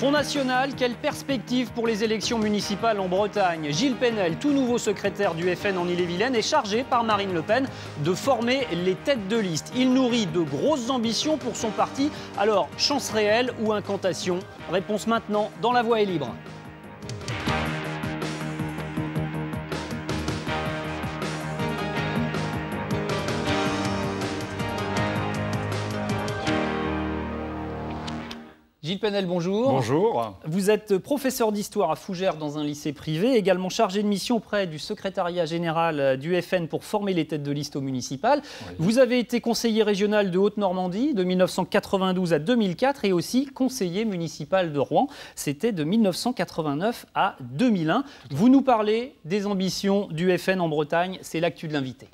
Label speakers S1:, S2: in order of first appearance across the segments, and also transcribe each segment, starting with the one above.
S1: Front National, quelle perspective pour les élections municipales en Bretagne? Gilles Penel, tout nouveau secrétaire du FN en Ille-et-Vilaine, est chargé par Marine Le Pen de former les têtes de liste. Il nourrit de grosses ambitions pour son parti. Alors, chance réelle ou incantation? Réponse maintenant dans La Voix est libre. Gilles Penel, bonjour.
S2: Bonjour.
S1: Vous êtes professeur d'histoire à Fougères dans un lycée privé, également chargé de mission auprès du secrétariat général du FN pour former les têtes de liste au municipal. Oui. Vous avez été conseiller régional de Haute-Normandie de 1992 à 2004 et aussi conseiller municipal de Rouen. C'était de 1989 à 2001. Vous nous parlez des ambitions du FN en Bretagne. C'est l'actu de l'invité.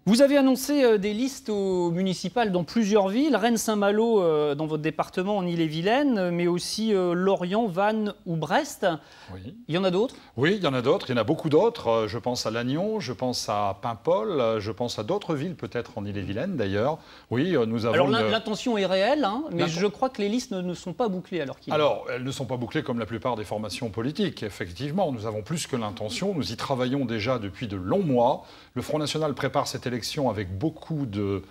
S1: Vous avez annoncé des listes municipales dans plusieurs villes, Rennes-Saint-Malo dans votre département en Ille-et-Vilaine, mais aussi Lorient, Vannes ou Brest. Oui. Il y en a d'autres?
S2: Oui, il y en a d'autres, il y en a beaucoup d'autres. Je pense à Lannion, je pense à Paimpol, je pense à d'autres villes peut-être en Ille-et-Vilaine d'ailleurs. Oui, nous avons...
S1: Alors l'intention est réelle, hein, mais je crois que les listes ne sont pas bouclées alors qu'il...
S2: Alors, elles ne sont pas bouclées comme la plupart des formations politiques, effectivement. Nous avons plus que l'intention, nous y travaillons déjà depuis de longs mois. Le Front National prépare cette élection avec beaucoup de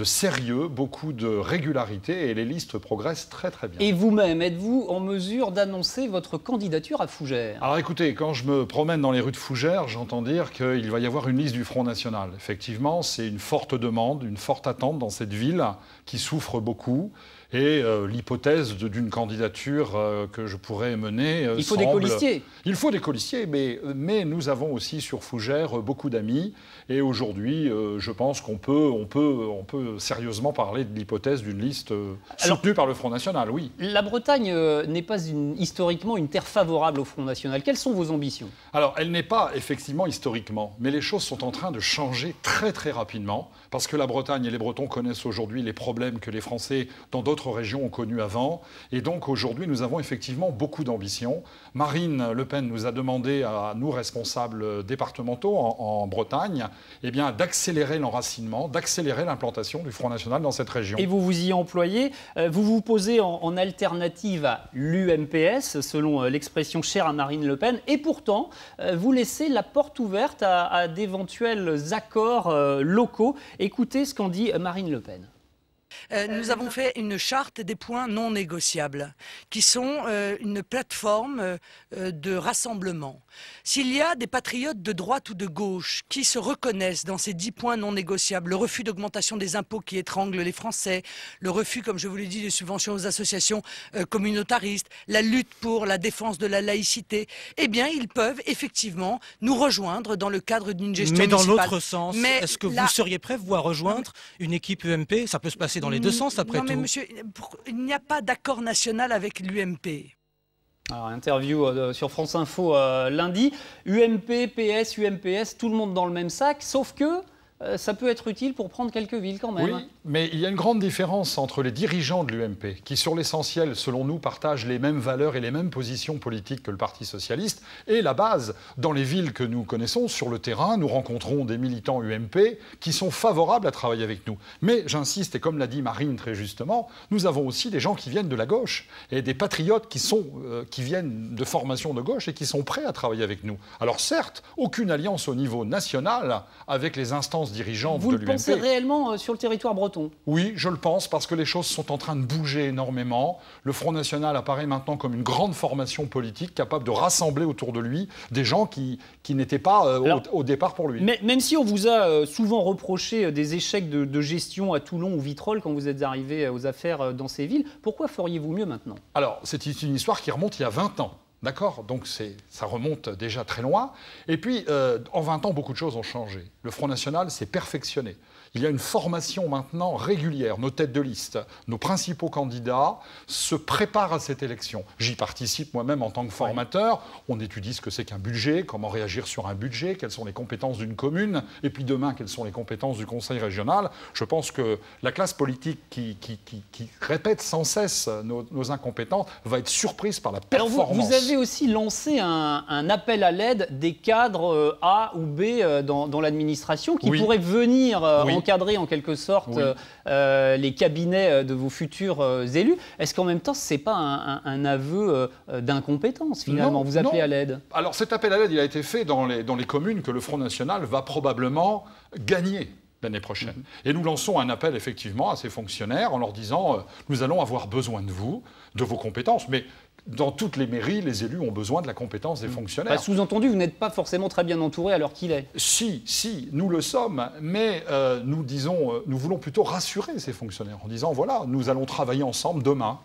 S2: sérieux, beaucoup de régularité et les listes progressent très très bien.
S1: Et vous-même, êtes-vous en mesure d'annoncer votre candidature à Fougères?
S2: Alors écoutez, quand je me promène dans les rues de Fougères, j'entends dire qu'il va y avoir une liste du Front National. Effectivement, c'est une forte demande, une forte attente dans cette ville qui souffre beaucoup. Et l'hypothèse d'une candidature que je pourrais mener
S1: Il faut des colistiers.
S2: Il faut des colistiers, mais nous avons aussi sur Fougères beaucoup d'amis. Et aujourd'hui, je pense qu'on peut sérieusement parler de l'hypothèse d'une liste soutenue par le Front National, oui.
S1: La Bretagne n'est pas historiquement une terre favorable au Front National. Quelles sont vos ambitions?
S2: Alors, elle n'est pas effectivement historiquement, mais les choses sont en train de changer très très rapidement, parce que la Bretagne et les Bretons connaissent aujourd'hui les problèmes que les Français dans d'autres régions ont connus avant. Et donc aujourd'hui, nous avons effectivement beaucoup d'ambition. Marine Le Pen nous a demandé à nous, responsables départementaux en Bretagne, eh bien, d'accélérer l'enracinement, d'accélérer l'implantation du Front National dans cette région.
S1: Et vous vous y employez. Vous vous posez en alternative à l'UMPS, selon l'expression chère à Marine Le Pen. Et pourtant, vous laissez la porte ouverte à d'éventuels accords locaux. Écoutez ce qu'en dit Marine Le Pen.
S3: Nous avons fait une charte des points non négociables, qui sont une plateforme de rassemblement. S'il y a des patriotes de droite ou de gauche qui se reconnaissent dans ces 10 points non négociables, le refus d'augmentation des impôts qui étranglent les Français, le refus, comme je vous l'ai dit, des subventions aux associations communautaristes, la lutte pour la défense de la laïcité, eh bien, ils peuvent effectivement nous rejoindre dans le cadre d'une gestion municipale.
S4: Mais dans l'autre sens, est-ce que vous seriez prêt, vous, à rejoindre une équipe UMP? Ça peut se passer dans les deux sens, après tout.
S3: Non, mais monsieur, il n'y a pas d'accord national avec l'UMP.
S1: Alors, interview sur France Info lundi. UMP, PS, UMPS, tout le monde dans le même sac, sauf que ça peut être utile pour prendre quelques villes quand même.
S2: Oui, mais il y a une grande différence entre les dirigeants de l'UMP, qui sur l'essentiel, selon nous, partagent les mêmes valeurs et les mêmes positions politiques que le Parti socialiste, et la base. Dans les villes que nous connaissons, sur le terrain, nous rencontrons des militants UMP qui sont favorables à travailler avec nous. Mais j'insiste, et comme l'a dit Marine très justement, nous avons aussi des gens qui viennent de la gauche, et des patriotes qui viennent de formation de gauche et qui sont prêts à travailler avec nous. Alors certes, aucune alliance au niveau national avec les instances dirigeantes de l'UMP.
S1: Vous le pensez réellement sur le territoire breton?
S2: Oui, je le pense, parce que les choses sont en train de bouger énormément. Le Front National apparaît maintenant comme une grande formation politique capable de rassembler autour de lui des gens qui n'étaient pas au départ pour lui.
S1: Mais même si on vous a souvent reproché des échecs de gestion à Toulon ou Vitrolles quand vous êtes arrivé aux affaires dans ces villes, pourquoi feriez-vous mieux maintenant?
S2: Alors, c'est une histoire qui remonte il y a 20 ans. D'accord? Donc ça remonte déjà très loin. Et puis, en 20 ans, beaucoup de choses ont changé. Le Front National s'est perfectionné. Il y a une formation maintenant régulière. Nos têtes de liste, nos principaux candidats se préparent à cette élection. J'y participe moi-même en tant que formateur. On étudie ce que c'est qu'un budget, comment réagir sur un budget, quelles sont les compétences d'une commune, et puis demain, quelles sont les compétences du conseil régional. Je pense que la classe politique qui répète sans cesse nos incompétences va être surprise par la performance.
S1: Alors vous avez aussi lancé un appel à l'aide des cadres A ou B dans l'administration qui pourraient venir en encadrer en quelque sorte les cabinets de vos futurs élus. Est-ce qu'en même temps, ce n'est pas un aveu d'incompétence, finalement? Vous appelez à l'aide?
S2: Alors cet appel à l'aide, il a été fait dans les communes que le Front National va probablement gagner l'année prochaine. Et nous lançons un appel effectivement à ces fonctionnaires en leur disant nous allons avoir besoin de vous, de vos compétences, mais dans toutes les mairies, les élus ont besoin de la compétence des fonctionnaires.
S1: Sous-entendu, vous n'êtes pas forcément très bien entouré à l'heure qu'il est.
S2: Si, nous le sommes, mais nous voulons plutôt rassurer ces fonctionnaires en disant voilà, nous allons travailler ensemble demain.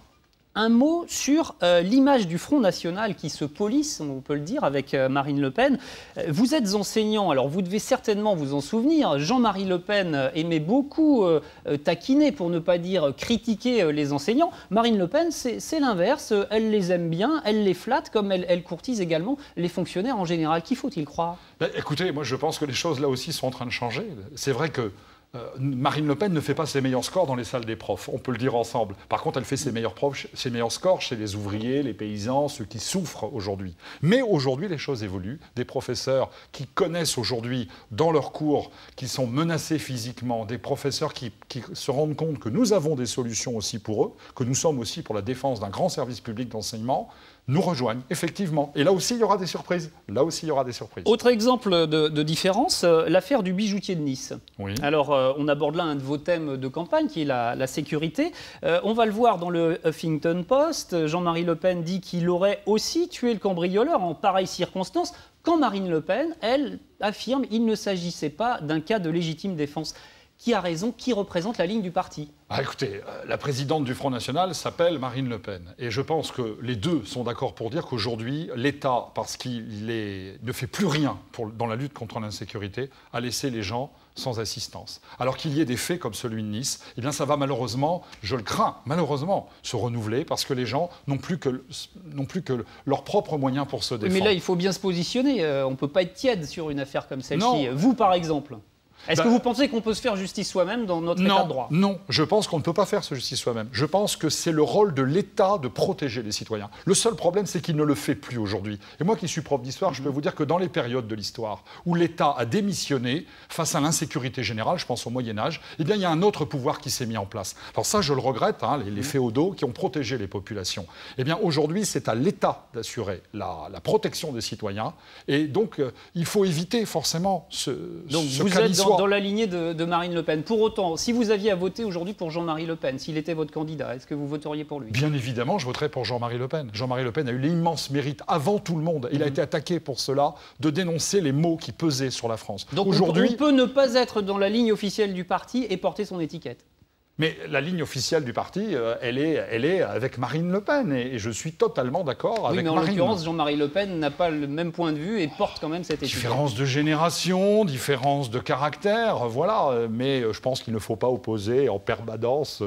S1: Un mot sur l'image du Front National qui se polisse, on peut le dire, avec Marine Le Pen. Vous êtes enseignant, alors vous devez certainement vous en souvenir. Jean-Marie Le Pen aimait beaucoup taquiner, pour ne pas dire critiquer les enseignants. Marine Le Pen, c'est l'inverse. Elle les aime bien, elle les flatte, comme elle courtise également les fonctionnaires en général. Qui faut-il croire?
S2: Écoutez, moi je pense que les choses là aussi sont en train de changer. C'est vrai que Marine Le Pen ne fait pas ses meilleurs scores dans les salles des profs, on peut le dire ensemble. Par contre, elle fait ses meilleurs scores chez les ouvriers, les paysans, ceux qui souffrent aujourd'hui. Mais aujourd'hui, les choses évoluent. Des professeurs qui connaissent aujourd'hui dans leurs cours qu'ils sont menacés physiquement, des professeurs qui se rendent compte que nous avons des solutions aussi pour eux, que nous sommes aussi pour la défense d'un grand service public d'enseignement, nous rejoignent, effectivement. Et là aussi, il y aura des surprises. Autre
S1: exemple de différence, l'affaire du bijoutier de Nice.
S2: Oui.
S1: Alors, on aborde là un de vos thèmes de campagne, qui est la sécurité. On va le voir dans le Huffington Post. Jean-Marie Le Pen dit qu'il aurait aussi tué le cambrioleur en pareille circonstance, quand Marine Le Pen, elle, affirme qu'il ne s'agissait pas d'un cas de légitime défense. Qui a raison? Qui représente la ligne du parti?
S2: Écoutez, la présidente du Front National s'appelle Marine Le Pen. Et je pense que les deux sont d'accord pour dire qu'aujourd'hui, l'État, parce qu'il ne fait plus rien dans la lutte contre l'insécurité, a laissé les gens sans assistance. Alors qu'il y ait des faits comme celui de Nice, eh bien ça va malheureusement, je le crains, malheureusement, se renouveler parce que les gens n'ont plus que leurs propres moyens pour se défendre.
S1: Mais là, il faut bien se positionner. On ne peut pas être tiède sur une affaire comme celle-ci. Vous, par exemple? Est-ce que vous pensez qu'on peut se faire justice soi-même dans notre état de droit?
S2: Non, je pense qu'on ne peut pas faire ce justice soi-même. Je pense que c'est le rôle de l'État de protéger les citoyens. Le seul problème, c'est qu'il ne le fait plus aujourd'hui. Et moi qui suis prof d'histoire, je peux vous dire que dans les périodes de l'histoire où l'État a démissionné face à l'insécurité générale, je pense au Moyen-Âge, eh bien il y a un autre pouvoir qui s'est mis en place. Alors ça, je le regrette, les féodaux qui ont protégé les populations. Eh bien aujourd'hui, c'est à l'État d'assurer la protection des citoyens. Et donc, il faut éviter forcément ce
S1: vous êtes dans la lignée de Marine Le Pen. Pour autant, si vous aviez à voter aujourd'hui pour Jean-Marie Le Pen, s'il était votre candidat, est-ce que vous voteriez pour lui?
S2: Bien évidemment, je voterais pour Jean-Marie Le Pen. Jean-Marie Le Pen a eu l'immense mérite, avant tout le monde, il a été attaqué pour cela, de dénoncer les maux qui pesaient sur la France.
S1: Donc aujourd'hui, on peut ne pas être dans la ligne officielle du parti et porter son étiquette.
S2: Mais la ligne officielle du parti, elle est avec Marine Le Pen. Et je suis totalement d'accord avec Marine.
S1: Oui, mais en l'occurrence, Jean-Marie Le Pen n'a pas le même point de vue et porte quand même cette étiquette.
S2: Différence de génération, différence de caractère, voilà. Mais je pense qu'il ne faut pas opposer en permanence...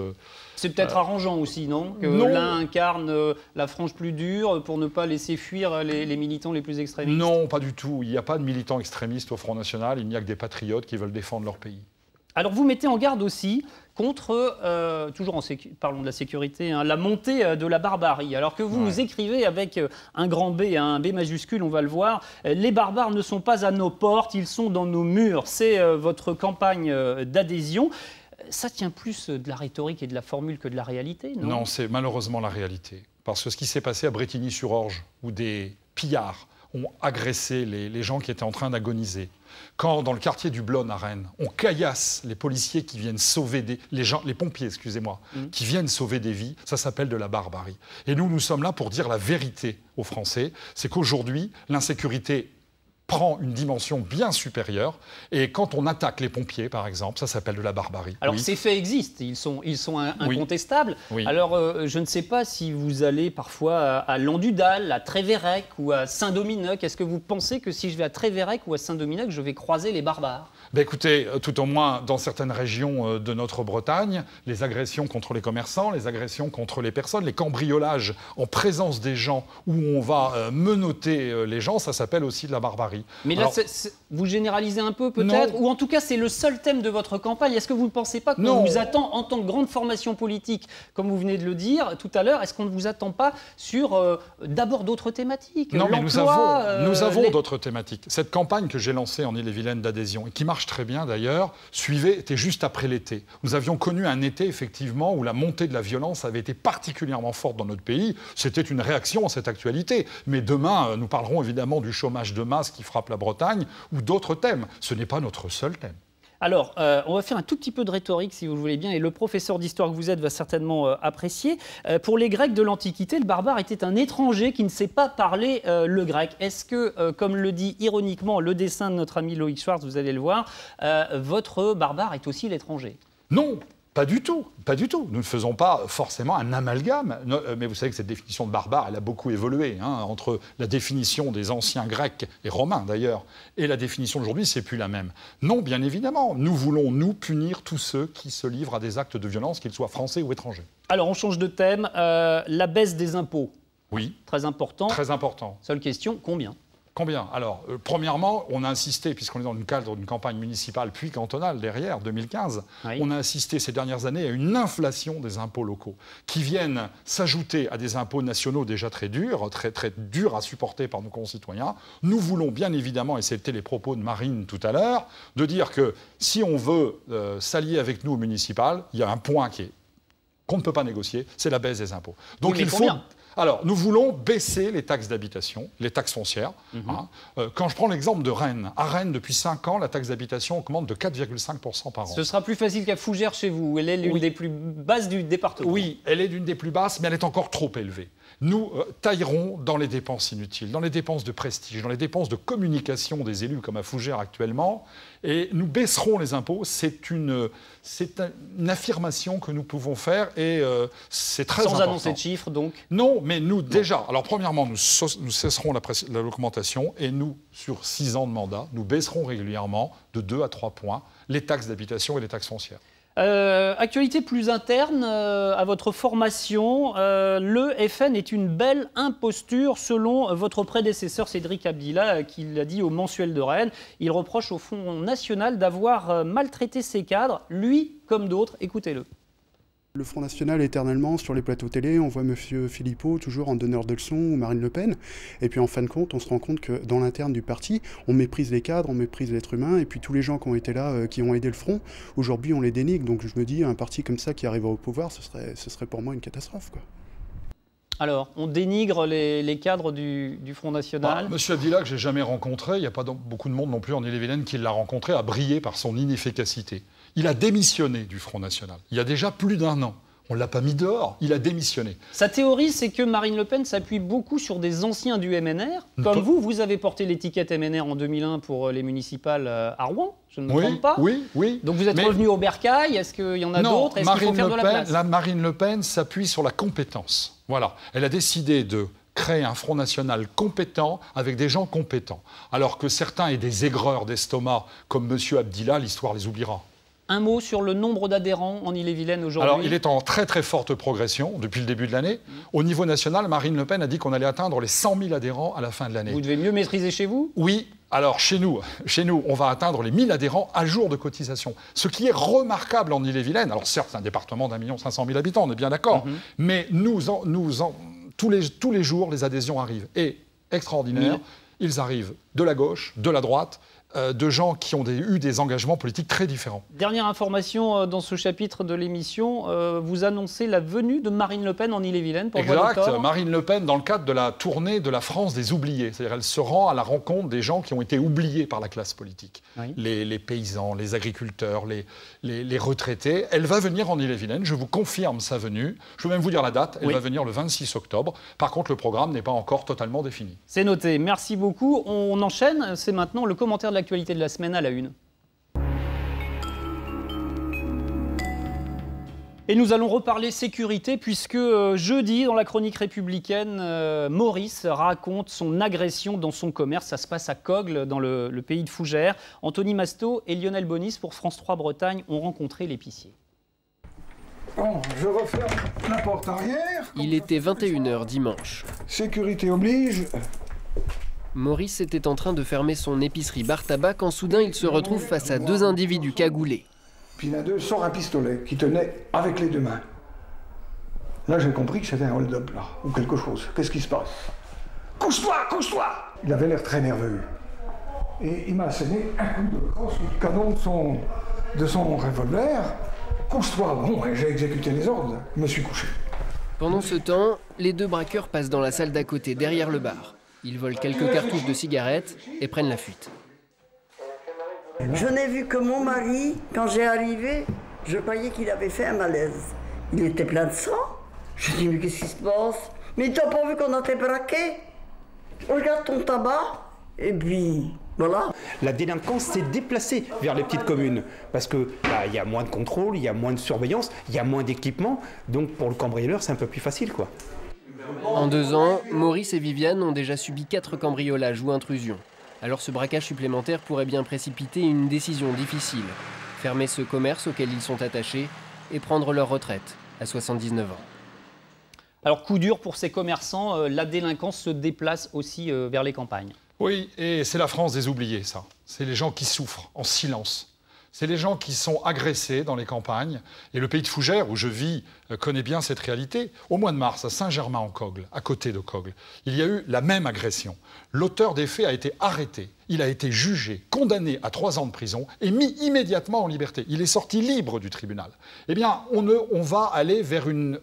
S1: C'est peut-être arrangeant aussi, non? Que l'un incarne la frange plus dure pour ne pas laisser fuir les militants les plus extrémistes?
S2: Non, pas du tout. Il n'y a pas de militants extrémistes au Front National. Il n'y a que des patriotes qui veulent défendre leur pays.
S1: Alors vous mettez en garde aussi contre, toujours parlons de la sécurité, la montée de la barbarie. Alors que vous écrivez avec un grand B, un B majuscule, on va le voir, les barbares ne sont pas à nos portes, ils sont dans nos murs. C'est votre campagne d'adhésion. Ça tient plus de la rhétorique et de la formule que de la réalité, non?
S2: Non, c'est malheureusement la réalité. Parce que ce qui s'est passé à Brétigny-sur-Orge, où des pillards ont agressé les gens qui étaient en train d'agoniser. Quand, dans le quartier du Blône à Rennes, on caillasse les policiers qui viennent sauver les pompiers, excusez-moi, qui viennent sauver des vies, ça s'appelle de la barbarie. Et nous sommes là pour dire la vérité aux Français, c'est qu'aujourd'hui, l'insécurité prend une dimension bien supérieure. Et quand on attaque les pompiers, par exemple, ça s'appelle de la barbarie.
S1: Alors ces faits existent, ils sont incontestables. Oui. Alors je ne sais pas si vous allez parfois à Landudal, à Trévérec ou à Saint-Dominique. Est-ce que vous pensez que si je vais à Trévérec ou à Saint-Dominique, je vais croiser les barbares?
S2: Écoutez, tout au moins dans certaines régions de notre Bretagne, les agressions contre les commerçants, les agressions contre les personnes, les cambriolages en présence des gens où on va menotter les gens, ça s'appelle aussi de la barbarie. Paris.
S1: Mais là, vous généralisez un peu peut-être, ou en tout cas c'est le seul thème de votre campagne. Est-ce que vous ne pensez pas qu'on vous attend en tant que grande formation politique, comme vous venez de le dire tout à l'heure, est-ce qu'on ne vous attend pas sur d'abord d'autres thématiques?
S2: Non, mais nous avons d'autres thématiques. Cette campagne que j'ai lancée en Ille-et-Vilaine d'adhésion, et qui marche très bien d'ailleurs, était juste après l'été. Nous avions connu un été effectivement où la montée de la violence avait été particulièrement forte dans notre pays. C'était une réaction à cette actualité. Mais demain, nous parlerons évidemment du chômage de masse qui frappe la Bretagne ou d'autres thèmes. Ce n'est pas notre seul thème.
S1: Alors, on va faire un tout petit peu de rhétorique, si vous le voulez bien, et le professeur d'histoire que vous êtes va certainement apprécier. Pour les Grecs de l'Antiquité, le barbare était un étranger qui ne sait pas parler le grec. Est-ce que, comme le dit ironiquement le dessin de notre ami Loïc Schwartz, vous allez le voir, votre barbare est aussi l'étranger?
S2: Non, pas du tout, pas du tout. Nous ne faisons pas forcément un amalgame. Mais vous savez que cette définition de barbare, elle a beaucoup évolué. Entre la définition des anciens Grecs, et Romains d'ailleurs, et la définition d'aujourd'hui, c'est plus la même. Non, bien évidemment, nous voulons, nous, punir tous ceux qui se livrent à des actes de violence, qu'ils soient français ou étrangers. Alors,
S1: on change de thème. La baisse des impôts.
S2: Oui.
S1: Très important.
S2: Très important.
S1: Seule question, combien ?
S2: Combien? Alors, premièrement, on a insisté, puisqu'on est dans le cadre d'une campagne municipale puis cantonale derrière, 2015, oui. On a assisté ces dernières années à une inflation des impôts locaux qui viennent s'ajouter à des impôts nationaux déjà très durs à supporter par nos concitoyens. Nous voulons bien évidemment, et c'était les propos de Marine tout à l'heure, de dire que si on veut s'allier avec nous au municipal, il y a un point qu'on ne peut pas négocier, c'est la baisse des impôts. Donc
S1: oui, il faut...
S2: Alors, nous voulons baisser les taxes d'habitation, les taxes foncières. Quand je prends l'exemple de Rennes, à Rennes, depuis 5 ans, la taxe d'habitation augmente de 4,5% par an.
S1: Ce sera plus facile qu'à Fougères chez vous. Elle est l'une des plus basses du département.
S2: Oui, elle est l'une des plus basses, mais elle est encore trop élevée. Nous taillerons dans les dépenses inutiles, dans les dépenses de prestige, dans les dépenses de communication des élus, comme à Fougères actuellement, et nous baisserons les impôts. C'est une affirmation que nous pouvons faire, et c'est très important.
S1: Sans annoncer de chiffres, donc?
S2: Non, mais nous, déjà, alors premièrement, nous cesserons l'augmentation, et nous, sur 6 ans de mandat, nous baisserons régulièrement de 2 à 3 points les taxes d'habitation et les taxes foncières.
S1: Actualité plus interne à votre formation, le FN est une belle imposture selon votre prédécesseur Cédric Abdillah, qui l'a dit au Mensuel de Rennes. Il reproche au Front National d'avoir maltraité ses cadres, lui comme d'autres. Écoutez-le.
S5: Le Front National, éternellement, sur les plateaux télé, on voit M. Philippot toujours en donneur de leçons, ou Marine Le Pen. Et puis en fin de compte, on se rend compte que dans l'interne du parti, on méprise les cadres, on méprise l'être humain. Et puis tous les gens qui ont été là, qui ont aidé le Front, aujourd'hui on les dénigre. Donc je me dis, un parti comme ça qui arrive au pouvoir, ce serait pour moi une catastrophe, quoi.
S1: Alors, on dénigre les cadres du Front National.
S2: Monsieur Abdillah, que je n'ai jamais rencontré, il n'y a pas beaucoup de monde non plus en Ille-et-Vilaine qui l'a rencontré, a brillé par son inefficacité. Il a démissionné du Front National. Il y a déjà plus d'1 an. On ne l'a pas mis dehors, il a démissionné.
S1: Sa théorie, c'est que Marine Le Pen s'appuie beaucoup sur des anciens du MNR. Comme vous avez porté l'étiquette MNR en 2001 pour les municipales à Rouen, je ne me trompe pas.
S2: Oui.
S1: Donc vous êtes revenu au bercail, est-ce qu'il y en a d'autres? Est-ce qu'il faut faire de la place?
S2: Marine Le Pen s'appuie sur la compétence. Voilà. Elle a décidé de créer un Front National compétent avec des gens compétents. Alors que certains aient des aigreurs d'estomac, comme M. Abdillah, l'histoire les oubliera.
S1: Un mot sur le nombre d'adhérents en Ille-et-Vilaine aujourd'hui?
S2: Alors, il est en très très forte progression depuis le début de l'année. Au niveau national, Marine Le Pen a dit qu'on allait atteindre les 100 000 adhérents à la fin de l'année.
S1: Vous devez mieux maîtriser chez vous?
S2: Oui. Alors, chez nous, on va atteindre les 1000 adhérents à jour de cotisation. Ce qui est remarquable en Ille-et-Vilaine. Alors, certes, c'est un département d'1 500 000 habitants, on est bien d'accord. Mais tous les jours, les adhésions arrivent. Et, extraordinaire, ils arrivent de la gauche, de la droite, de gens qui ont eu des engagements politiques très différents.
S1: Dernière information dans ce chapitre de l'émission, vous annoncez la venue de Marine Le Pen en Ille-et-Vilaine pour le mois d'octobre.
S2: Exact, Marine Le Pen dans le cadre de la tournée de la France des oubliés. C'est-à-dire elle se rend à la rencontre des gens qui ont été oubliés par la classe politique. Oui. Les paysans, les agriculteurs, les retraités. Elle va venir en Ille-et-Vilaine, je vous confirme sa venue. Je peux même vous dire la date, elle va venir le 26 octobre. Par contre, le programme n'est pas encore totalement défini.
S1: C'est noté, merci beaucoup. On enchaîne, c'est maintenant le commentaire de l'actualité de la semaine à la une. Et nous allons reparler sécurité puisque jeudi, dans la chronique républicaine, Maurice raconte son agression dans son commerce. Ça se passe à Cogles, dans le pays de Fougères. Anthony Masto et Lionel Bonis pour France 3 Bretagne ont rencontré l'épicier.
S6: Bon, je referme la porte arrière.
S7: Il était 21 h dimanche.
S6: Sécurité oblige.
S7: Maurice était en train de fermer son épicerie bar tabac quand soudain il se retrouve face à 2 individus cagoulés.
S6: Puis l'un d'eux sort un pistolet qui tenait avec les 2 mains. Là, j'ai compris que c'était un hold-up, là, ou quelque chose. Qu'est-ce qui se passe? Couche-toi, couche-toi! Il avait l'air très nerveux. Et il m'a asséné un coup de crosse du canon de son revolver. Couche-toi! Bon, j'ai exécuté les ordres. Je me suis couché.
S7: Pendant ce temps, les 2 braqueurs passent dans la salle d'à côté, derrière le bar. Ils volent quelques cartouches de cigarettes et prennent la fuite.
S8: Je n'ai vu que mon mari. Quand j'ai arrivé, je croyais qu'il avait fait un malaise. Il était plein de sang. Je dis, mais qu'est-ce qui se passe? Mais t'as pas vu qu'on a été braqué? Regarde ton tabac. Et puis, voilà.
S9: La délinquance s'est déplacée vers les petites communes. Parce que il y a moins de contrôle, il y a moins de surveillance, il y a moins d'équipement. Donc pour le cambrioleur, c'est un peu plus facile, quoi.
S7: En 2 ans, Maurice et Viviane ont déjà subi 4 cambriolages ou intrusions. Alors ce braquage supplémentaire pourrait bien précipiter une décision difficile. Fermer ce commerce auquel ils sont attachés et prendre leur retraite à 79 ans.
S1: Alors coup dur pour ces commerçants, la délinquance se déplace aussi vers les campagnes.
S2: Oui, et c'est la France des oubliés, ça. C'est les gens qui souffrent en silence. C'est les gens qui sont agressés dans les campagnes. Et le pays de Fougères, où je vis, connaît bien cette réalité. Au mois de mars, à Saint-Germain-en-Cogle, à côté de Cogle, il y a eu la même agression. L'auteur des faits a été arrêté. Il a été jugé, condamné à 3 ans de prison et mis immédiatement en liberté. Il est sorti libre du tribunal. Eh bien, on va aller vers une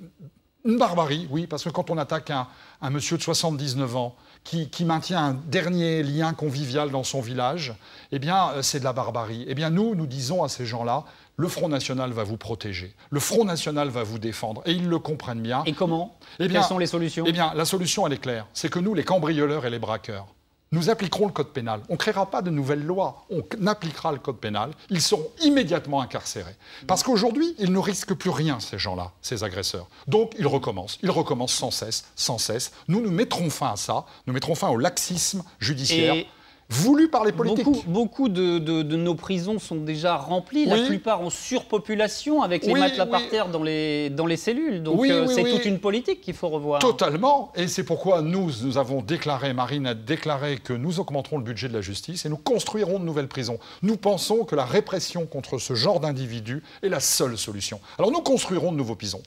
S2: barbarie, oui, parce que quand on attaque un monsieur de 79 ans qui maintient un dernier lien convivial dans son village, eh bien, c'est de la barbarie. Eh bien, nous disons à ces gens-là, le Front National va vous protéger. Le Front National va vous défendre. Et ils le comprennent bien.
S1: Et comment? Quelles sont les solutions?
S2: Eh bien, la solution, elle est claire. C'est que nous, les cambrioleurs et les braqueurs, nous appliquerons le code pénal. On ne créera pas de nouvelles lois. On appliquera le code pénal. Ils seront immédiatement incarcérés. Parce qu'aujourd'hui, ils ne risquent plus rien, ces gens-là, ces agresseurs. Donc, ils recommencent. Ils recommencent sans cesse, sans cesse. Nous mettrons fin à ça. Nous mettrons fin au laxisme judiciaire. Voulu par les politiques.
S1: Beaucoup de nos prisons sont déjà remplies, la plupart en surpopulation, avec les matelas par terre dans les cellules. Donc c'est toute une politique qu'il faut revoir.
S2: Totalement. Et c'est pourquoi nous avons déclaré, Marine a déclaré que nous augmenterons le budget de la justice et nous construirons de nouvelles prisons. Nous pensons que la répression contre ce genre d'individus est la seule solution. Alors nous construirons de nouvelles prisons,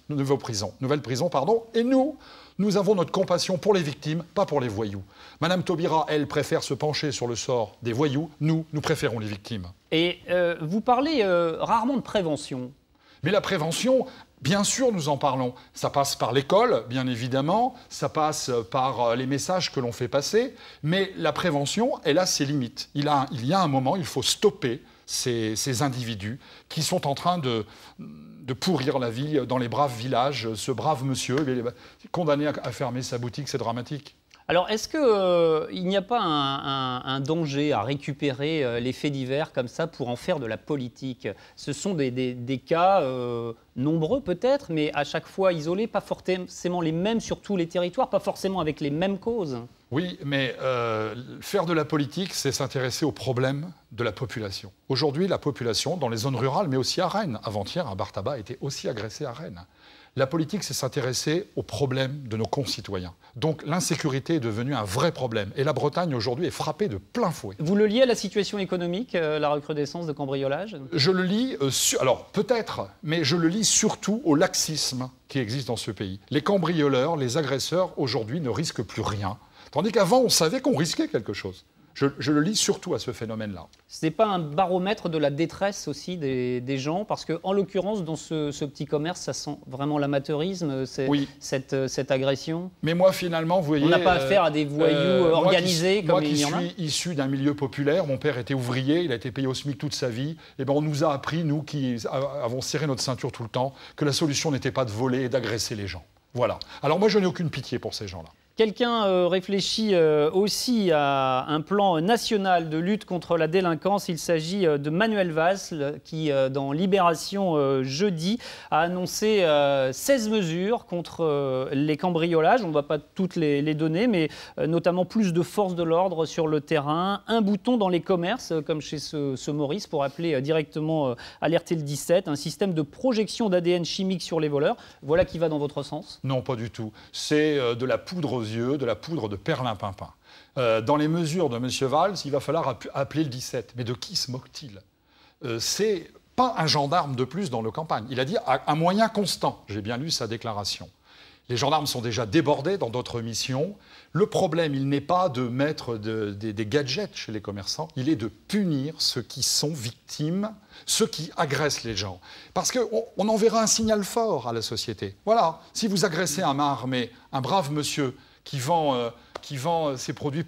S2: et nous avons notre compassion pour les victimes, pas pour les voyous. Madame Taubira, elle, préfère se pencher sur le sort des voyous. Nous préférons les victimes.
S1: Et vous parlez rarement de prévention.
S2: Mais la prévention, bien sûr, nous en parlons. Ça passe par l'école, bien évidemment. Ça passe par les messages que l'on fait passer. Mais la prévention, elle a ses limites. Il y a un moment, il faut stopper ces individus qui sont en train de pourrir la vie dans les braves villages. Ce brave monsieur, condamné à fermer sa boutique, c'est dramatique.
S1: Alors, est-ce qu'il n'y a pas un danger à récupérer les faits divers comme ça pour en faire de la politique? Ce sont des cas nombreux peut-être, mais à chaque fois isolés, pas forcément les mêmes sur tous les territoires, pas forcément avec les mêmes causes.
S2: Oui, mais faire de la politique, c'est s'intéresser aux problèmes de la population. Aujourd'hui, la population, dans les zones rurales, mais aussi à Rennes, avant-hier, un bar tabac a été aussi agressé à Rennes. La politique, c'est s'intéresser aux problèmes de nos concitoyens. Donc l'insécurité est devenue un vrai problème. Et la Bretagne, aujourd'hui, est frappée de plein fouet.
S1: Vous le liez à la situation économique, la recrudescence de cambriolage?
S2: Je le lis, alors peut-être, mais je le lis surtout au laxisme qui existe dans ce pays. Les cambrioleurs, les agresseurs, aujourd'hui, ne risquent plus rien. Tandis qu'avant, on savait qu'on risquait quelque chose. Je le lis surtout à ce phénomène-là.
S1: Ce n'est pas un baromètre de la détresse aussi des gens? Parce qu'en l'occurrence, dans ce petit commerce, ça sent vraiment l'amateurisme, cette agression.
S2: Mais moi, finalement, vous voyez...
S1: On n'a pas affaire à des voyous organisés comme il y en a.
S2: Moi qui suis issu d'un milieu populaire, mon père était ouvrier, il a été payé au SMIC toute sa vie, et on nous a appris, nous qui avons serré notre ceinture tout le temps, que la solution n'était pas de voler et d'agresser les gens. Voilà. Alors moi, je n'ai aucune pitié pour ces gens-là.
S1: Quelqu'un réfléchit aussi à un plan national de lutte contre la délinquance. Il s'agit de Manuel Valls qui, dans Libération jeudi, a annoncé 16 mesures contre les cambriolages. On ne va pas toutes les donner, mais notamment plus de force de l'ordre sur le terrain, un bouton dans les commerces, comme chez ce Maurice, pour appeler directement alerter le 17, un système de projection d'ADN chimique sur les voleurs. Voilà qui va dans votre sens?
S2: Non, pas du tout. C'est de la poudre nos yeux de la poudre de perlimpinpin. Dans les mesures de M. Valls, il va falloir appeler le 17. Mais de qui se moque-t-il? C'est pas un gendarme de plus dans nos campagnes. Il a dit un moyen constant. J'ai bien lu sa déclaration. Les gendarmes sont déjà débordés dans d'autres missions. Le problème, il n'est pas de mettre des gadgets chez les commerçants, il est de punir ceux qui sont victimes, ceux qui agressent les gens. Parce qu'on enverra un signal fort à la société. Voilà, si vous agressez un main armée, un brave monsieur qui vend ses produits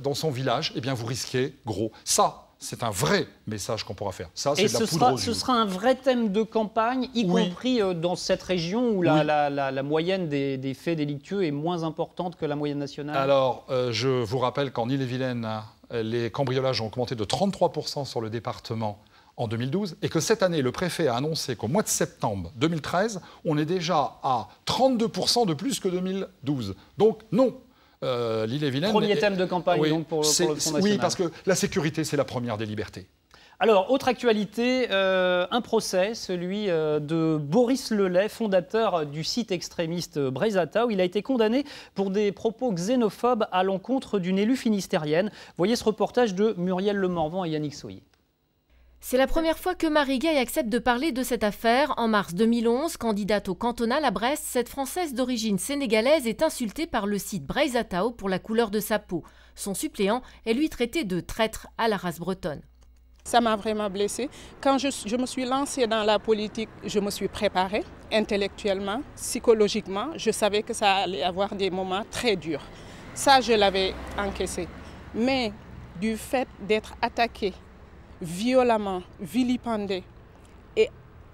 S2: dans son village, eh bien vous risquez gros. Ça, c'est un vrai message qu'on pourra faire. Ça, c'est de la poudre aux yeux.
S1: Ce sera un vrai thème de campagne, y compris dans cette région où la moyenne des faits délictueux est moins importante que la moyenne nationale.
S2: Alors, je vous rappelle qu'en Ille-et-Vilaine, les cambriolages ont augmenté de 33% sur le département en 2012 et que cette année, le préfet a annoncé qu'au mois de septembre 2013, on est déjà à 32% de plus que 2012. Donc, non. L'Ille-et-Vilaine.
S1: Premier thème de campagne donc pour le Front National.
S2: Oui, parce que la sécurité, c'est la première des libertés.
S1: Alors, autre actualité, un procès, celui de Boris Lelay, fondateur du site extrémiste Breizata, où il a été condamné pour des propos xénophobes à l'encontre d'une élue finistérienne. Voyez ce reportage de Muriel Lemorvan et Yannick Soyer.
S10: C'est la première fois que Marie Gaye accepte de parler de cette affaire. En mars 2011, candidate au cantonal à Brest, cette Française d'origine sénégalaise est insultée par le site Breizatao pour la couleur de sa peau. Son suppléant est lui traité de traître à la race bretonne.
S11: Ça m'a vraiment blessée. Quand je me suis lancée dans la politique, je me suis préparée intellectuellement, psychologiquement. Je savais que ça allait avoir des moments très durs. Ça, je l'avais encaissé. Mais du fait d'être attaquée, violemment, vilipendé et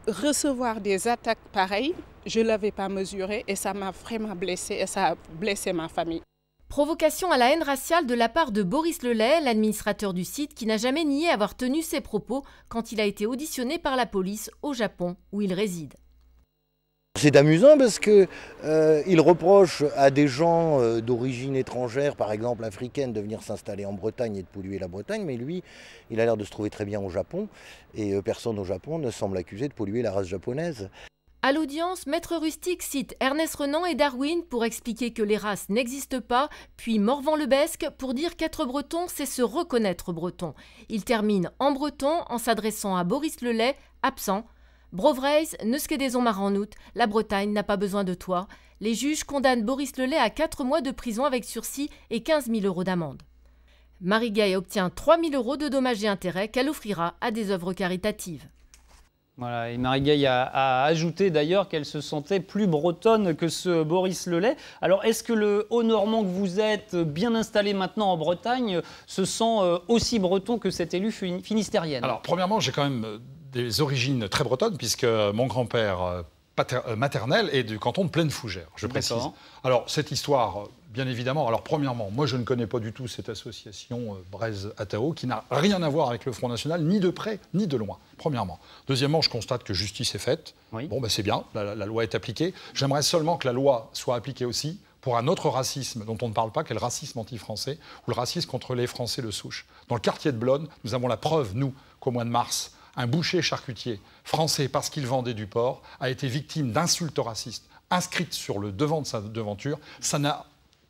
S11: recevoir des attaques pareilles, je ne l'avais pas mesuré et ça m'a vraiment blessée et ça a blessé ma famille.
S10: Provocation à la haine raciale de la part de Boris Lelay, l'administrateur du site qui n'a jamais nié avoir tenu ses propos quand il a été auditionné par la police au Japon où il réside.
S12: C'est amusant parce qu'il reproche à des gens d'origine étrangère, par exemple africaine, de venir s'installer en Bretagne et de polluer la Bretagne, mais lui, il a l'air de se trouver très bien au Japon, et personne au Japon ne semble accuser de polluer la race japonaise.
S10: À l'audience, Maître Rustic cite Ernest Renan et Darwin pour expliquer que les races n'existent pas, puis Morvan-Lebesgue pour dire qu'être breton, c'est se reconnaître breton. Il termine en breton en s'adressant à Boris Lelay, absent. Brovreis, Neuskedezon Maranout, la Bretagne n'a pas besoin de toi. Les juges condamnent Boris Lelay à 4 mois de prison avec sursis et 15 000 € d'amende. Marie Gaye obtient 3 000 € de dommages et intérêts qu'elle offrira à des œuvres caritatives.
S1: Voilà, et Marie Gaye a ajouté d'ailleurs qu'elle se sentait plus bretonne que ce Boris Lelay. Alors, est-ce que le Haut-Normand que vous êtes, bien installé maintenant en Bretagne, se sent aussi breton que cette élue finistérienne?
S2: Alors, premièrement, j'ai quand même des origines très bretonnes, puisque mon grand-père maternel est du canton de Plaine-Fougère, je précise. Alors, cette histoire, bien évidemment, alors premièrement, moi je ne connais pas du tout cette association Breizatao, qui n'a rien à voir avec le Front National, ni de près, ni de loin, premièrement. Deuxièmement, je constate que justice est faite. Oui. Bon, ben c'est bien, la loi est appliquée. J'aimerais seulement que la loi soit appliquée aussi pour un autre racisme dont on ne parle pas, qui est le racisme anti-français, ou le racisme contre les Français de souche. Dans le quartier de Blonne, nous avons la preuve, nous, qu'au mois de mars, un boucher charcutier français, parce qu'il vendait du porc, a été victime d'insultes racistes inscrites sur le devant de sa devanture.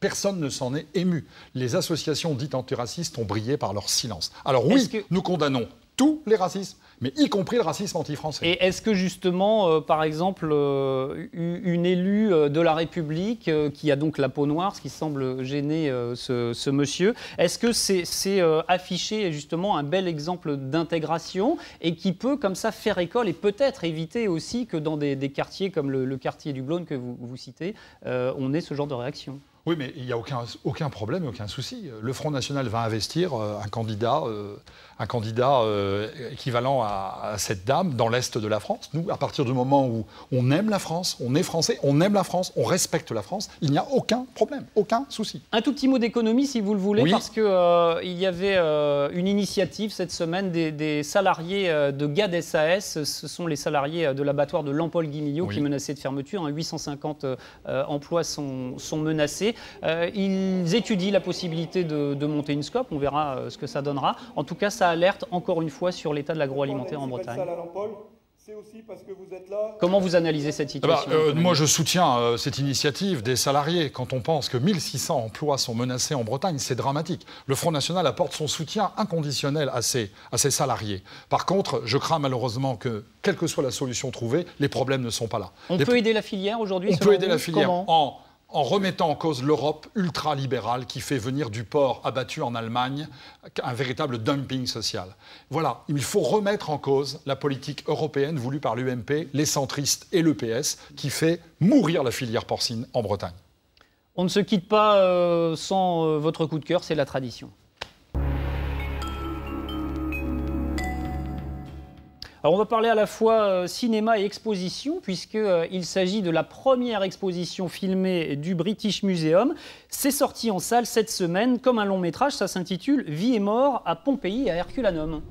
S2: Personne ne s'en est ému. Les associations dites antiracistes ont brillé par leur silence. Alors oui, nous condamnons tous les racismes, mais y compris le racisme anti-français.
S1: Et est-ce que justement, par exemple, une élue de la République qui a donc la peau noire, ce qui semble gêner ce monsieur, est-ce que c'est afficher justement un bel exemple d'intégration et qui peut comme ça faire école et peut-être éviter aussi que dans des quartiers comme le quartier du Blône que vous citez, on ait ce genre de réaction?
S2: Oui, mais il n'y a aucun problème, aucun souci. Le Front National va investir un candidat équivalent à cette dame dans l'Est de la France. Nous, à partir du moment où on aime la France, on est français, on aime la France, on respecte la France, il n'y a aucun problème, aucun souci.
S1: Un tout petit mot d'économie, si vous le voulez, oui. Parce qu'il y avait une initiative cette semaine des salariés de GAD SAS. Ce sont les salariés de l'abattoir de Lampol-Guimillot qui menaçaient de fermeture. 850 emplois sont menacés. Ils étudient la possibilité de monter une SCOP, on verra ce que ça donnera. En tout cas, ça alerte encore une fois sur l'état de l'agroalimentaire en Bretagne.
S13: C'est aussi parce que vous êtes là.
S1: Comment vous analysez cette situation?
S2: Moi, je soutiens cette initiative des salariés. Quand on pense que 1600 emplois sont menacés en Bretagne, c'est dramatique. Le Front National apporte son soutien inconditionnel à ces salariés. Par contre, je crains malheureusement que, quelle que soit la solution trouvée, les problèmes ne sont pas là.
S1: On peut aider la filière aujourd'hui?
S2: On peut aider la filière en remettant en cause l'Europe ultralibérale qui fait venir du porc abattu en Allemagne un véritable dumping social. Voilà, il faut remettre en cause la politique européenne voulue par l'UMP, les centristes et le PS qui fait mourir la filière porcine en Bretagne.
S1: On ne se quitte pas sans votre coup de cœur, c'est la tradition. Alors on va parler à la fois cinéma et exposition, puisqu'il s'agit de la première exposition filmée du British Museum. C'est sorti en salle cette semaine comme un long métrage, ça s'intitule « Vie et mort à Pompéi et à Herculanum ».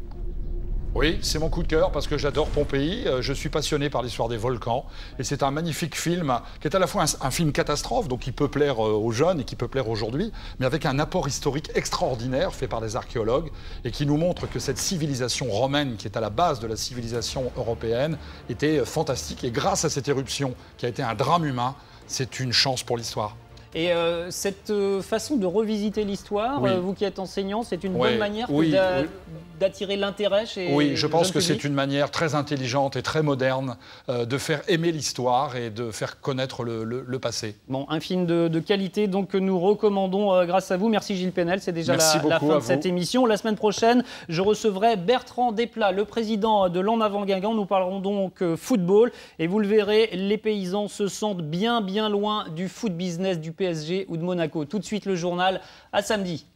S2: Oui, c'est mon coup de cœur parce que j'adore Pompéi, je suis passionné par l'histoire des volcans et c'est un magnifique film qui est à la fois un film catastrophe, donc qui peut plaire aux jeunes et qui peut plaire aujourd'hui, mais avec un apport historique extraordinaire fait par des archéologues et qui nous montre que cette civilisation romaine qui est à la base de la civilisation européenne était fantastique et grâce à cette éruption qui a été un drame humain, c'est une chance pour l'histoire.
S1: Et cette façon de revisiter l'histoire, vous qui êtes enseignant, c'est une bonne manière d'attirer l'intérêt chez
S2: Oui, je pense que
S1: public.
S2: c'est une manière très intelligente et très moderne de faire aimer l'histoire et de faire connaître le passé.
S1: Bon, un film de qualité donc, que nous recommandons grâce à vous. Merci Gilles Penel, c'est déjà la fin de cette émission. La semaine prochaine, je recevrai Bertrand Desplat, le président de l'En Avant Guingamp. Nous parlerons donc football et vous le verrez, les paysans se sentent bien loin du foot business du PSG ou de Monaco. Tout de suite le journal, à samedi.